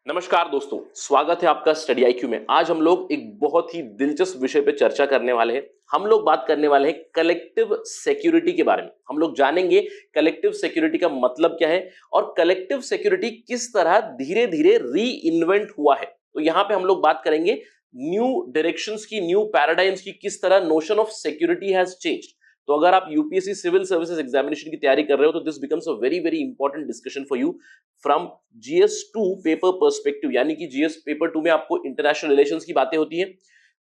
नमस्कार दोस्तों, स्वागत है आपका स्टडी आईक्यू में। आज हम लोग एक बहुत ही दिलचस्प विषय पे चर्चा करने वाले हैं। हम लोग बात करने वाले हैं कलेक्टिव सिक्योरिटी के बारे में। हम लोग जानेंगे कलेक्टिव सिक्योरिटी का मतलब क्या है और कलेक्टिव सिक्योरिटी किस तरह धीरे धीरे री इन्वेंट हुआ है। तो यहाँ पे हम लोग बात करेंगे न्यू डायरेक्शंस की, न्यू पैराडाइम्स की, किस तरह notion of security has changed. तो अगर आप यूपीएससी सिविल सर्विसेज एग्जामिनेशन की तैयारी कर रहे हो तो this becomes a very very important discussion for you from GS 2 paper perspective. यानी कि जीएस पेपर 2 में आपको इंटरनेशनल रिलेशंस की बातें होती हैं।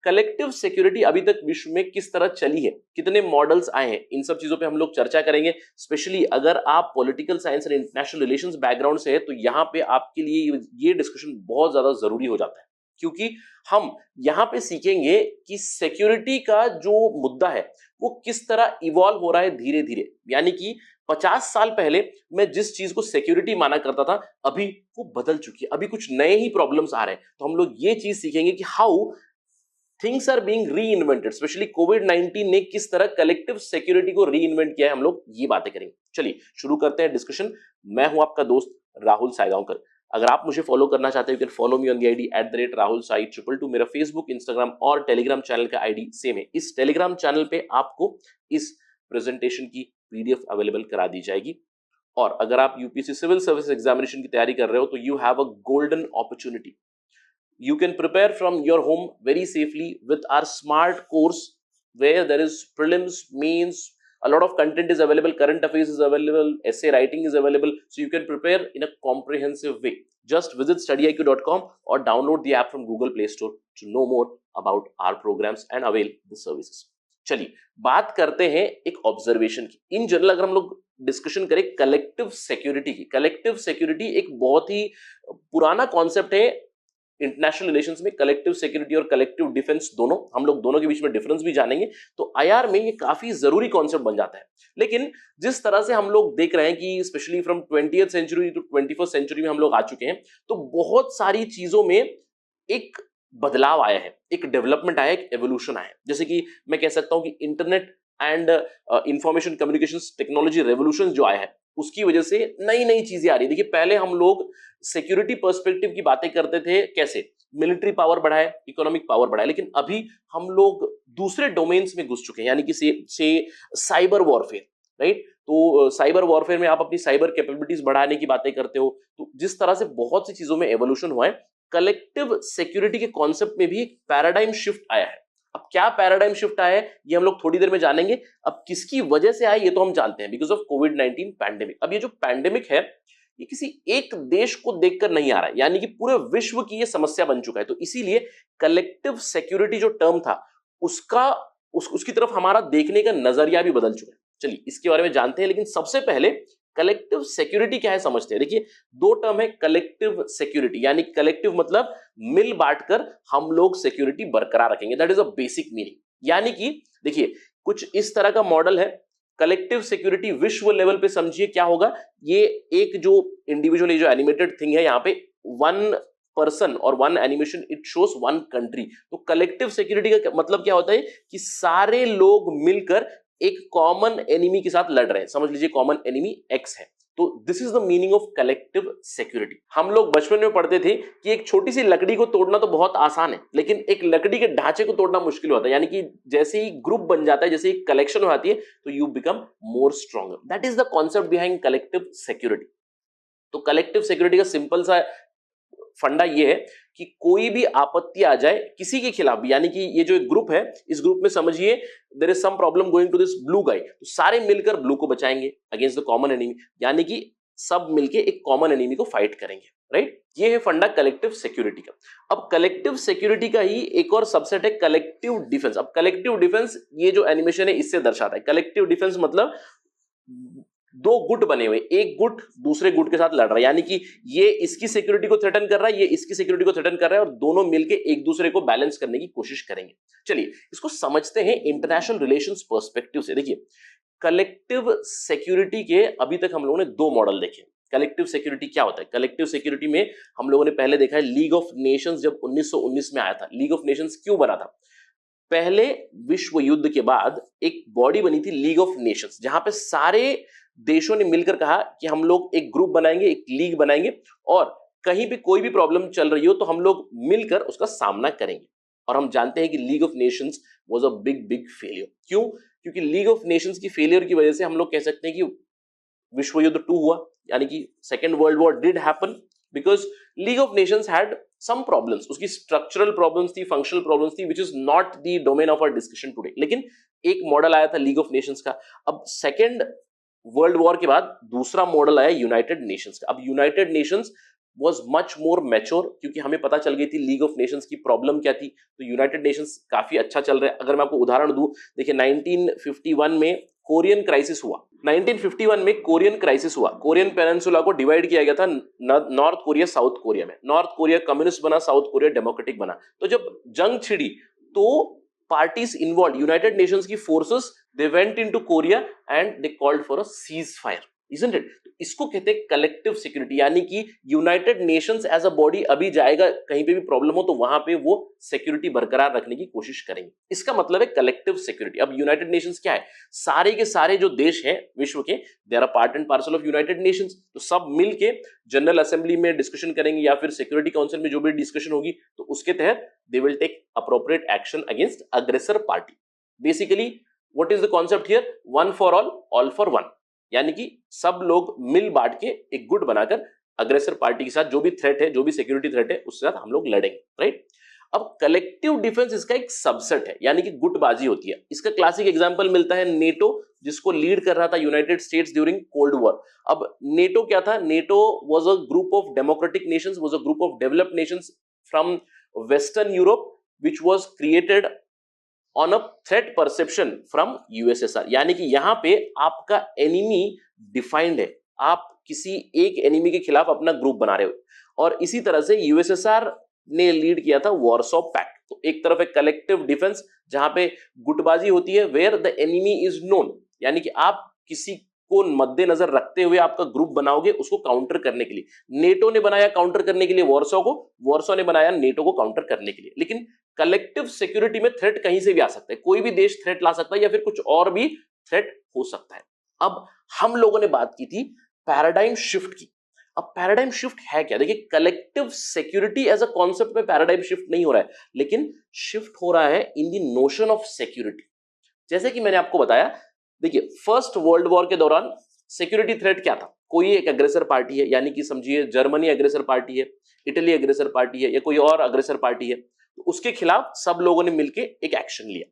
कलेक्टिव सिक्योरिटी अभी तक विश्व में किस तरह चली है, कितने मॉडल्स आए हैं, इन सब चीजों पे हम लोग चर्चा करेंगे। स्पेशली अगर आप पॉलिटिकल साइंस और इंटरनेशनल रिलेशंस बैकग्राउंड से है तो यहाँ पे आपके लिए ये डिस्कशन बहुत ज्यादा जरूरी हो जाता है, क्योंकि हम यहाँ पे सीखेंगे कि सिक्योरिटी का जो मुद्दा है वो किस तरह इवॉल्व हो रहा है धीरे धीरे। यानी कि 50 साल पहले मैं जिस चीज को सिक्योरिटी माना करता था अभी वो बदल चुकी है, अभी कुछ नए ही प्रॉब्लम्स आ रहे हैं। तो हम लोग ये चीज सीखेंगे कि हाउ थिंग्स आर बीइंग री इन्वेंटेड। स्पेशली कोविड-19 ने किस तरह कलेक्टिव सिक्योरिटी को री इन्वेंट किया है, हम लोग ये बातें करेंगे। चलिए शुरू करते हैं डिस्कशन। मैं हूं आपका दोस्त राहुल सायगांवकर। अगर आप मुझे फॉलो करना चाहते हैं, you can follow me on the ID @rahulsai222। मेरा फेसबुक, इंस्टाग्राम और टेलीग्राम चैनल का आईडी सेम है। इस टेलीग्राम चैनल पे आपको इस प्रेजेंटेशन की पीडीएफ अवेलेबल करा दी जाएगी। और अगर आप यूपीएससी सिविल सर्विस एग्जामिनेशन की तैयारी कर रहे हो तो you have a golden opportunity. You can prepare from your home very safely with our smart course where there is prelims, mains, a lot of content is available, current affairs is available, essay writing is available, so you can prepare in a comprehensive way. Just visit studyiq.com or download the app from Google Play Store to know more about our programs and avail the services. चलिए बात करते हैं एक observation की। In general अगर हम लोग discussion करें कलेक्टिव सिक्योरिटी की, कलेक्टिव सिक्योरिटी एक बहुत ही पुराना कॉन्सेप्ट है इंटरनेशनल रिलेशंस में। कलेक्टिव सिक्योरिटी और कलेक्टिव डिफेंस दोनों, हम लोग दोनों के बीच में डिफरेंस भी जानेंगे। तो आईआर में ये काफी जरूरी कॉन्सेप्ट बन जाता है। लेकिन जिस तरह से हम लोग देख रहे हैं कि specially from 20th century to 21st century में हम लोग आ चुके हैं, तो बहुत सारी चीजों में एक बदलाव आया है, एक डेवलपमेंट आया है, एक एवोल्यूशन आया है। जैसे कि मैं कह सकता हूं कि internet and information communication technology revolution जो आया है उसकी वजह से नई नई चीजें आ रही है। देखिए पहले हम लोग सिक्योरिटी पर्सपेक्टिव की बातें करते थे, कैसे मिलिट्री पावर बढ़ाए, इकोनॉमिक पावर बढ़ाए, लेकिन अभी हम लोग दूसरे डोमेन्स में घुस चुके हैं। यानी कि से साइबर वॉरफेयर, राइट। तो साइबर वॉरफेयर में आप अपनी साइबर कैपेबिलिटीज बढ़ाने की बातें करते हो। तो जिस तरह से बहुत सी चीजों में एवोल्यूशन हुआ है, कलेक्टिव सिक्योरिटी के कॉन्सेप्ट में भी एक पैराडाइम शिफ्ट आया है। अब क्या पैराडाइम शिफ्ट आया है ये हम लोग थोड़ी देर में जानेंगे। अब किसकी वजह से आया ये तो हम जानते हैं, बिकॉज ऑफ कोविड-19 पैंडेमिक। अब ये जो पैंडेमिक है ये किसी एक देश को देखकर नहीं आ रहा है, यानी कि पूरे विश्व की ये समस्या बन चुका है। तो इसीलिए कलेक्टिव सिक्योरिटी जो टर्म था उसकी तरफ हमारा देखने का नजरिया भी बदल चुका है। चलिए इसके बारे में जानते हैं, लेकिन सबसे पहले कलेक्टिव सिक्योरिटी क्या है समझते हैं। देखिए दो टर्म है कलेक्टिव सिक्योरिटी, यानी कलेक्टिव मतलब मिल बांटकर हम लोग सिक्योरिटी बरकरार रखेंगे, that is a basic meaning. यानी कि देखिए कुछ इस तरह का मॉडल है। कलेक्टिव सिक्योरिटी विश्व लेवल पे समझिए क्या होगा। ये एक जो इंडिविजुअल, ये जो एनिमेटेड थिंग है, यहाँ पे वन पर्सन और one animation, it shows one country. तो कलेक्टिव सिक्योरिटी का मतलब क्या होता है कि सारे लोग मिलकर एक कॉमन एनिमी के साथ लड़ रहे हैं। समझ लीजिए कॉमन एनिमी एक्स है। तो this is the meaning of collective security. हम लोग बचपन में पढ़ते थे कि एक छोटी सी लकड़ी को तोड़ना तो बहुत आसान है, लेकिन एक लकड़ी के ढांचे को तोड़ना मुश्किल होता है। यानी कि जैसे ही ग्रुप बन जाता है, जैसे ही कलेक्शन हो जाती है, तो you become more stronger. That is the concept behind collective security. तो कलेक्टिव सिक्योरिटी का सिंपल सा फंडा ये है कि कोई भी आपत्ति आ जाए किसी के खिलाफ भी, यानी कि ये जो एक ग्रुप है, इस ग्रुप में समझिए there is some problem going to this blue guy, तो सारे मिलकर ब्लू को बचाएंगे अगेंस्ट द कॉमन एनिमी। यानी कि सब मिलके एक कॉमन एनिमी को फाइट करेंगे, राइट। ये है फंडा कलेक्टिव सिक्योरिटी का। अब कलेक्टिव सिक्योरिटी का ही एक और सबसेट है कलेक्टिव डिफेंस। अब कलेक्टिव डिफेंस ये जो एनिमेशन है इससे दर्शाता है। कलेक्टिव डिफेंस मतलब दो गुट बने हुए, एक गुट दूसरे गुट के साथ लड़ रहा है, यानी कि ये इसकी सिक्योरिटी को थ्रेटन कर रहा है, ये इसकी सिक्योरिटी को थ्रेटन कर रहा है, और दोनों मिलके एक दूसरे को बैलेंस करने की कोशिश करेंगे। चलिए इसको समझते हैं इंटरनेशनल रिलेशंस पर्सपेक्टिव से। देखिए कलेक्टिव सिक्योरिटी के अभी तक हम लोगों ने दो मॉडल देखे। कलेक्टिव सिक्योरिटी क्या होता है? कलेक्टिव सिक्योरिटी में हम लोगों ने पहले देखा है लीग ऑफ नेशंस, जब 1919 में आया था। लीग ऑफ नेशंस क्यों बना था? पहले विश्व युद्ध के बाद एक बॉडी बनी थी लीग ऑफ नेशंस, जहां पे सारे देशों ने मिलकर कहा कि हम लोग एक ग्रुप बनाएंगे, एक लीग बनाएंगे और कहीं भी कोई भी प्रॉब्लम चल रही हो तो हम लोग मिलकर उसका सामना करेंगे। और हम जानते हैं कि league of Nations was a big big failure. क्यों? क्योंकि लीग ऑफ नेशंस की फेलियर की वजह से हम लोग कह सकते हैं कि विश्व युद्ध 2 हुआ, यानी कि second world war did happen because league of nations had some problems. उसकी स्ट्रक्चरल प्रॉब्लम्स थी, फंक्शनल प्रॉब्लम्स थी, which is not the domain of our discussion today. लेकिन एक मॉडल आया था लीग ऑफ नेशंस का। अब सेकेंड वर्ल्ड वॉर के बाद दूसरा मॉडल आया यूनाइटेड नेशंस का। अब United Nations was much more mature, क्योंकि हमें पता चल गई थी लीग ऑफ नेशंस की प्रॉब्लम क्या थी। तो यूनाइटेड नेशंस काफी अच्छा चल रहा है। अगर मैं आपको उदाहरण दूं, देखिए 1951 में कोरियन क्राइसिस हुआ। 1951 में कोरियन क्राइसिस हुआ। कोरियन पेनिनसुला को डिवाइड किया गया था नॉर्थ कोरिया साउथ कोरिया में। नॉर्थ कोरिया कम्युनिस्ट बना, साउथ कोरिया डेमोक्रेटिक बना। तो जब जंग छिड़ी तो पार्टीज इन्वॉल्व, यूनाइटेड नेशंस की forces, they went into Korea and they called for a ceasefire, isn't it? इसको कहते हैं कलेक्टिव सिक्योरिटी, यानी कि United Nations as a body अभी जाएगा, कहीं पे भी प्रॉब्लम हो तो वहां पे वो सिक्योरिटी बरकरार रखने की कोशिश करेंगे। इसका मतलब है कलेक्टिव सिक्योरिटी। अब यूनाइटेड नेशंस क्या है? सारे के सारे जो देश हैं विश्व के, they are part and parcel of United Nations. तो सब मिलके जनरल असेंबली में डिस्कशन करेंगे या फिर सिक्योरिटी काउंसिल में जो भी डिस्कशन होगी, तो उसके तहत they will take appropriate action against aggressor party. Basically what is the concept here? One for all for one, यानी कि सब लोग मिल बांट के एक गुट बनाकर अग्रेसर पार्टी के साथ जो भी थ्रेट है, जो भी सिक्योरिटी थ्रेट है, उसके साथ हम लोग लड़ेंगे, राइट? अब कलेक्टिव डिफेंस इसका एक सबसेट है, यानी कि गुटबाजी होती है। इसका क्लासिक एग्जांपल मिलता है नेटो, जिसको लीड कर रहा था United states during cold war. अब नेटो क्या था? NATO was a group of democratic Nations, was a group of developed Nations from western Europe, which was created on a threat perception from USSR. यानी कि यहां पे आपका enemy defined है, आप किसी एक एनिमी के खिलाफ अपना ग्रुप बना रहे हो। और इसी तरह से यूएसएसआर ने लीड किया था वॉरसॉ पैक्ट। तो एक तरफ है कलेक्टिव डिफेंस, जहां पे गुटबाजी होती है, where the enemy is known, यानी कि आप किसी को मद्देनजर रखते हुए आपका ग्रुप बनाओगे उसको काउंटर करने के लिए। नेटो ने बनाया काउंटर करने के लिए वॉरसॉ को, वॉरसॉ ने बनाया नेटो को काउंटर करने के लिए। लेकिन कलेक्टिव सिक्योरिटी में थ्रेट कहीं से भी आ सकता है, कोई भी देश थ्रेट ला सकता है या फिर कुछ और भी थ्रेट हो सकता है। अब हम लोगों ने बात की थी पैराडाइम शिफ्ट की। अब पैराडाइम शिफ्ट है क्या? देखिए, collective security as a concept में पैराडाइम शिफ्ट नहीं हो रहा है, लेकिन शिफ्ट हो रहा है in the notion of security. जैसे कि मैंने आपको बताया, देखिए फर्स्ट वर्ल्ड वॉर के दौरान सिक्योरिटी थ्रेट क्या था? कोई एक अग्रेसर पार्टी है, यानी कि समझिए जर्मनी अग्रेसर पार्टी है, इटली अग्रेसर पार्टी है, या कोई और अग्रेसर पार्टी है, तो उसके खिलाफ सब लोगों ने मिलकर एक एक्शन लिया।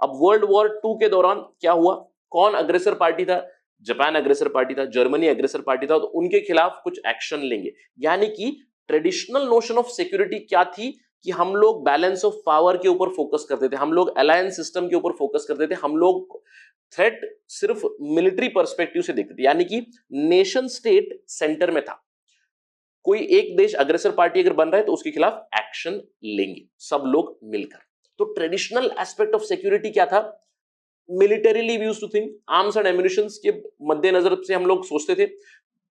अब वर्ल्ड वॉर 2 के दौरान क्या हुआ? कौन अग्रेसर पार्टी था? जापान अग्रेसर पार्टी था, जर्मनी अग्रेसर पार्टी था, तो उनके खिलाफ कुछ एक्शन लेंगे। यानी कि ट्रेडिशनल नोशन ऑफ सिक्योरिटी क्या थी कि हम लोग बैलेंस ऑफ पावर के ऊपर फोकस करते थे, हम लोग अलायंस सिस्टम के ऊपर फोकस करते थे, हम लोग थ्रेट सिर्फ मिलिट्री पर्सपेक्टिव से देखते थे, यानी कि नेशन स्टेट सेंटर में था। कोई एक देश अग्रेसर पार्टी अगर बन रहा है तो उसके खिलाफ एक्शन लेंगे सब लोग मिलकर। तो ट्रेडिशनल एस्पेक्ट ऑफ सिक्योरिटी क्या था? Militarily we used to think, arms and ammunitions के मद्देनजर से हम लोग सोचते थे।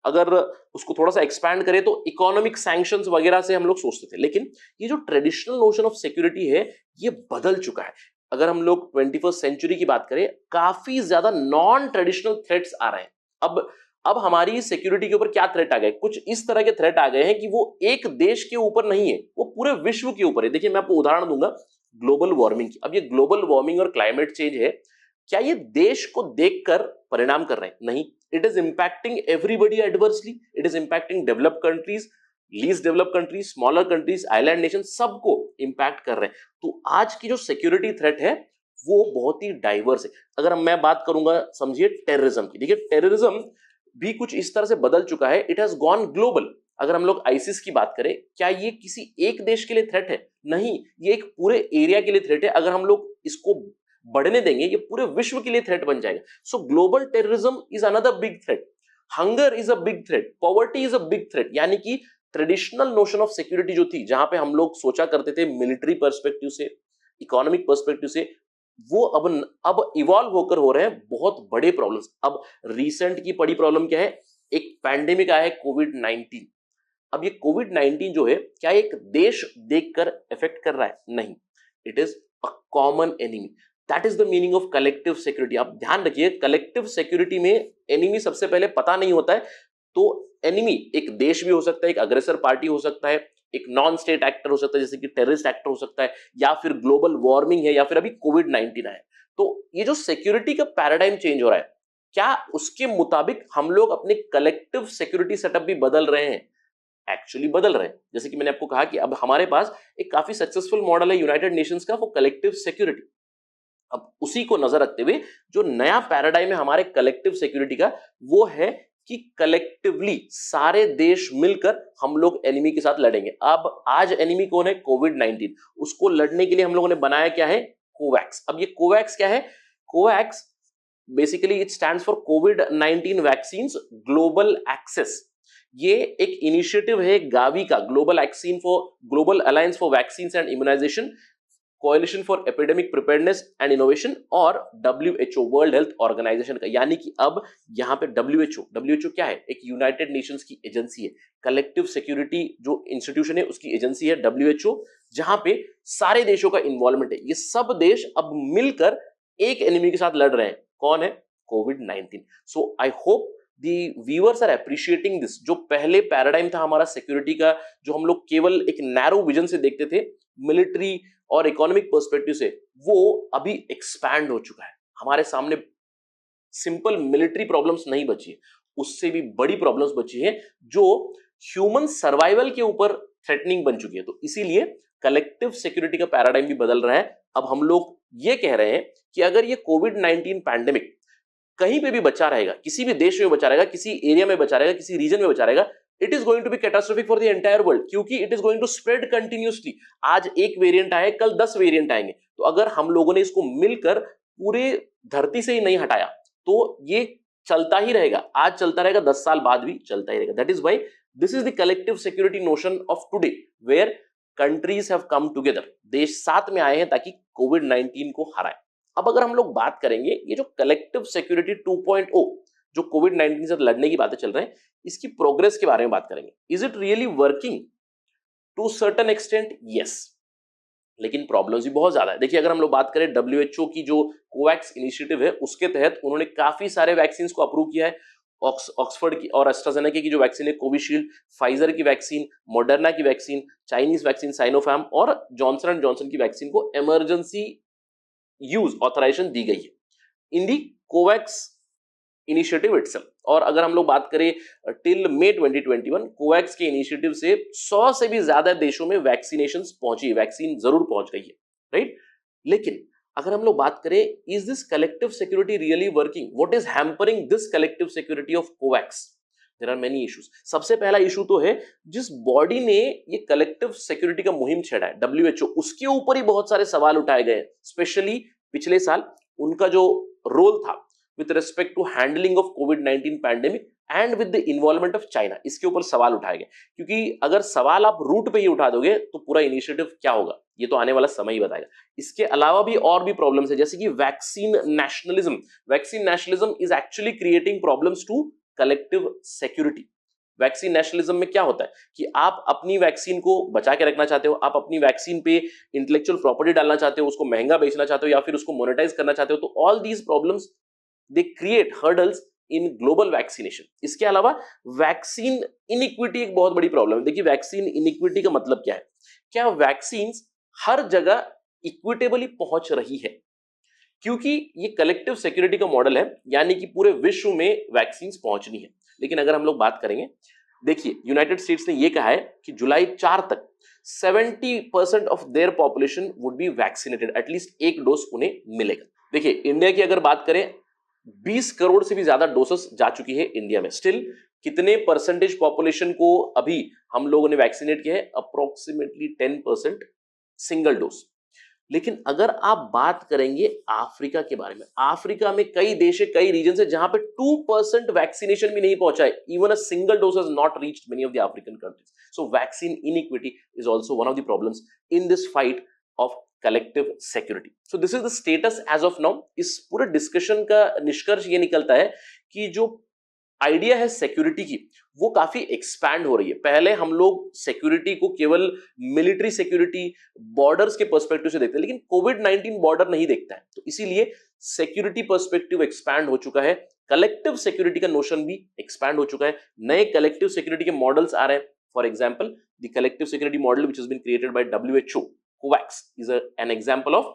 अगर उसको थोड़ा सा एक्सपैंड करें तो इकोनॉमिक सैंक्शंस वगैरह से हम लोग सोचते थे। लेकिन ये जो ट्रेडिशनल नोशन ऑफ सिक्योरिटी है, ये बदल चुका है। अगर हम लोग 21st सेंचुरी की बात करें, काफी ज्यादा नॉन ट्रेडिशनल थ्रेट्स आ रहे हैं। अब हमारी सिक्योरिटी के ऊपर क्या थ्रेट आ गए? कुछ इस तरह के थ्रेट आ गए हैं कि वो एक देश के ऊपर नहीं है, वो पूरे विश्व के ऊपर है। देखिए, मैं आपको उदाहरण दूंगा ग्लोबल वार्मिंग की। अब ये ग्लोबल वार्मिंग और क्लाइमेट चेंज है, क्या ये देश को देखकर परिणाम कर रहे हैं? नहीं, it is impacting everybody adversely. It is impacting developed countries, least developed countries, smaller countries, island nation, सबको इंपैक्ट कर रहे हैं। तो आज की जो सिक्योरिटी थ्रेट है वो बहुत ही डाइवर्स है। अगर मैं बात करूंगा, समझिए टेररिज्म की। देखिए, टेररिज्म भी कुछ इस तरह से बदल चुका है, इट हैज गॉन ग्लोबल। अगर हम लोग आईसिस की बात करें, क्या ये किसी एक देश के लिए थ्रेट है? नहीं, ये एक पूरे एरिया के लिए थ्रेट है। अगर हम लोग इसको बढ़ने देंगे, ये पूरे विश्व के लिए थ्रेट बन जाएगा। सो global terrorism is another big threat, hunger is a big threat, poverty is a big threat. यानी कि ट्रेडिशनल नोशन ऑफ सिक्योरिटी जो थी, जहां पे हम लोग सोचा करते थे मिलिट्री पर्सपेक्टिव से, इकोनॉमिक पर्सपेक्टिव से, वो अब इवॉल्व होकर हो रहे हैं बहुत बड़े प्रॉब्लम्स। अब रिसेंट की बड़ी प्रॉब्लम क्या है? एक पैंडेमिक आया है, कोविड-19। अब ये कोविड-19 जो है, क्या एक देश देखकर इफेक्ट कर रहा है? नहीं, it is a common enemy. That is the meaning of collective security. आप ध्यान रखिए, कलेक्टिव सिक्योरिटी में एनिमी सबसे पहले पता नहीं होता है, तो एनिमी एक देश भी हो सकता है, एक अग्रेसर पार्टी हो सकता है, एक नॉन स्टेट एक्टर हो सकता है जैसे कि टेररिस्ट एक्टर हो सकता है, या फिर ग्लोबल वार्मिंग है, या फिर अभी कोविड-19 है। तो ये जो सिक्योरिटी का पैराडाइम चेंज हो रहा है, क्या उसके मुताबिक हम लोग अपने कलेक्टिव सिक्योरिटी सेटअप भी बदल रहे हैं? एक्चुअली बदल रहे हैं। जैसे कि मैंने आपको कहा कि अब हमारे पास एक काफी सक्सेसफुल मॉडल है यूनाइटेड नेशंस का, वो कलेक्टिव सिक्योरिटी। अब उसी को नजर रखते हुए जो नया पैराडाइम है हमारे कलेक्टिव सिक्योरिटी का, वो है कि कलेक्टिवली सारे देश मिलकर हम लोग एनिमी के साथ लड़ेंगे। अब आज एनिमी कौन है? कोविड-19। उसको लड़ने के लिए हम लोगों ने बनाया क्या है? कोवैक्स। अब ये कोवैक्स क्या है? COVAX basically it stands for कोविड-19 वैक्सीन ग्लोबल एक्सेस। ये एक इनिशिएटिव है गावी का, global alliance for vaccine and immunisation, coalition for epidemic preparedness and innovation, और डब्ल्यूएचओ वर्ल्ड हेल्थ ऑर्गेनाइजेशन का। यानी कि अब यहाँ पे डब्ल्यूएचओ क्या है? एक यूनाइटेड नेशंस की एजेंसी है। कलेक्टिव सिक्योरिटी जो इंस्टीट्यूशन है उसकी एजेंसी है डब्ल्यूएचओ, जहां पे सारे देशों का इन्वॉल्वमेंट है। ये सब देश अब मिलकर एक एनिमी के साथ लड़ रहे हैं। कौन है? कोविड-19। So I hope the viewers are appreciating this. जो पहले पैराडाइम था हमारा सिक्योरिटी का, जो हम लोग केवल एक नैरो विजन से देखते थे, मिलिट्री और इकोनॉमिक पर्सपेक्टिव से, वो अभी एक्सपैंड हो चुका है। हमारे सामने सिंपल मिलिट्री प्रॉब्लम्स नहीं बची है, उससे भी बड़ी प्रॉब्लम्स बची है जो ह्यूमन सर्वाइवल के ऊपर थ्रेटनिंग बन चुकी है। तो इसीलिए कलेक्टिव सिक्योरिटी का पैराडाइम भी बदल रहा है। अब हम लोग ये कह रहे हैं कि अगर ये कोविड-19 पैंडेमिक कहीं पे भी बचा रहेगा, किसी भी देश में बचा रहेगा, किसी एरिया में बचा रहेगा, किसी रीजन में बचा रहेगा, it is going to be catastrophic for the entire world, क्योंकि it is going to spread continuously. आज एक वेरिएंट आए, कल 10 वेरिएंट आएंगे। तो अगर हम लोगों ने इसको मिलकर पूरे धरती से ही नहीं हटाया, तो ये चलता ही रहेगा। आज चलता रहेगा, 10 साल बाद भी चलता ही रहेगा। That is why this is the collective security notion of today, where countries have come together. देश साथ में आए हैं ताकि कोविड-19 को हराएं। अब अगर हम लोग बात करेंगे ये जो कलेक्टिव सिक्योरिटी 2.0 जो कोविड-19 से लड़ने की बातें चल रहे हैं, इसकी प्रोग्रेस के बारे में बात करेंगे। Is it really working? To certain extent yes, लेकिन प्रॉब्लम्स भी बहुत ज्यादा है। देखिए, अगर हम लोग बात करें डब्ल्यूएचओ की जो कोवैक्स इनिशिएटिव है, उसके तहत उन्होंने काफी सारे वैक्सीन को अप्रूव किया है। ऑक्सफोर्ड की और एस्ट्राजेनेका की जो वैक्सीन है, कोविशील्ड, फाइजर की वैक्सीन, मॉडर्ना की वैक्सीन, चाइनीज वैक्सीन साइनोफार्म, और जॉनसन एंड जॉनसन की वैक्सीन को इमरजेंसी यूज ऑथराइजेशन दी गई है इन दी कोवैक्स इनिशिएटिव इटसेल्फ। और अगर हम लोग बात करें टिल मई 2021, कोवैक्स के इनिशिएटिव से 100 से भी ज्यादा देशों में वैक्सीनेशन पहुंची, वैक्सीन जरूर पहुंच गई है, राइट। लेकिन अगर हम लोग बात करें, is this collective security really working? What is hampering this collective security of COVAX? There are many issues. सबसे पहला इशू तो है, जिस बॉडी ने ये कलेक्टिव सिक्योरिटी का मुहिम छेड़ा है, डब्ल्यूएचओ, उसके ऊपर ही बहुत सारे सवाल उठाए गए हैं। स्पेशली पिछले साल उनका जो रोल था with respect to handling of कोविड-19 pandemic and with the involvement of China, इसके ऊपर सवाल उठाए गए। क्योंकि अगर सवाल आप रूट पे ही उठा दोगे तो पूरा इनिशिएटिव क्या होगा, ये तो आने वाला समय ही बताएगा। इसके अलावा भी और भी प्रॉब्लम्स है, जैसे कि vaccine nationalism. Vaccine nationalism is actually creating problems to collective security. Vaccine nationalism में क्या होता है कि आप अपनी वैक्सीन को बचा के रखना चाहते हो, आप अपनी वैक्सीन पे इंटेलेक्चुअल प्रॉपर्टी डालना चाहते हो, उसको महंगा बेचना चाहते हो, या फिर उसको मोनेटाइज करना चाहते हो। तो all these problems they create hurdles in global vaccination. इसके अलावा वैक्सीन इनइक्विटी एक बहुत बड़ी प्रॉब्लम है। देखिए, वैक्सीन इनइक्विटी का मतलब क्या है? क्या वैक्सीन हर जगह इक्विटेबली पहुंच रही है? क्योंकि ये कलेक्टिव सिक्योरिटी का मॉडल है, यानी कि पूरे विश्व में वैक्सीन पहुंचनी है। लेकिन अगर हम लोग बात करेंगे, देखिए, यूनाइटेड स्टेट्स ने यह कहा है कि जुलाई 4 तक 70% of their population would be vaccinated, at least एक डोज उन्हें मिलेगा। देखिए, इंडिया की अगर बात करें, 20 करोड़ से भी ज्यादा डोसेस जा चुकी है इंडिया में। स्टिल कितने परसेंटेज पॉपुलेशन को अभी हम लोगों ने वैक्सीनेट किया है? Approximately 10% single dose. लेकिन अगर आप बात करेंगे अफ्रीका के बारे में, अफ्रीका में कई देश है, कई रीजन है जहां पे 2% वैक्सीनेशन भी नहीं पहुंचा है। Even a single dose has not reached many of the African countries. So vaccine inequity is also one of the problems in this fight of collective security. So this is the status as of now. इस पूरे discussion का निष्कर्ष ये निकलता है कि जो idea है सिक्योरिटी की वो काफी एक्सपैंड हो रही है। पहले हम लोग सिक्योरिटी को केवल मिलिट्री सिक्योरिटी, बॉर्डर्स के पर्सपेक्टिव से देखते हैं, लेकिन कोविड 19 बॉर्डर नहीं देखता है, तो इसीलिए सिक्योरिटी पर्सपेक्टिव एक्सपैंड हो चुका है। कलेक्टिव सिक्योरिटी का नोशन भी एक्सपैंड हो चुका है। नए कलेक्टिव सिक्योरिटी के मॉडल्स आ रहे हैं। For example the collective security model which has been created by WHO, COVAX is an example of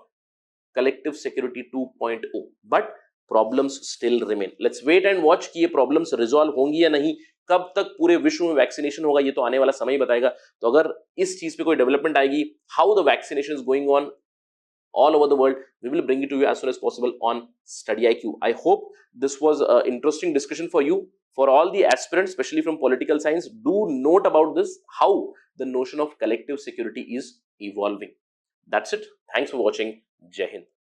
collective security 2.0, but problems still remain. Let's wait and watch कि ये problems resolve होंगी या नहीं, कब तक पूरे विश्व में वैक्सीनेशन होगा, ये तो आने वाला समय ही बताएगा। तो अगर इस चीज पे कोई डेवलपमेंट आएगी, how the vaccination is going on all over the world, we will bring it to you as soon as possible on Study IQ. I hope this was an interesting discussion for you. For all the aspirants, especially from political science, do note about this, how the notion of collective security is evolving. That's it. Thanks for watching. Jai Hind.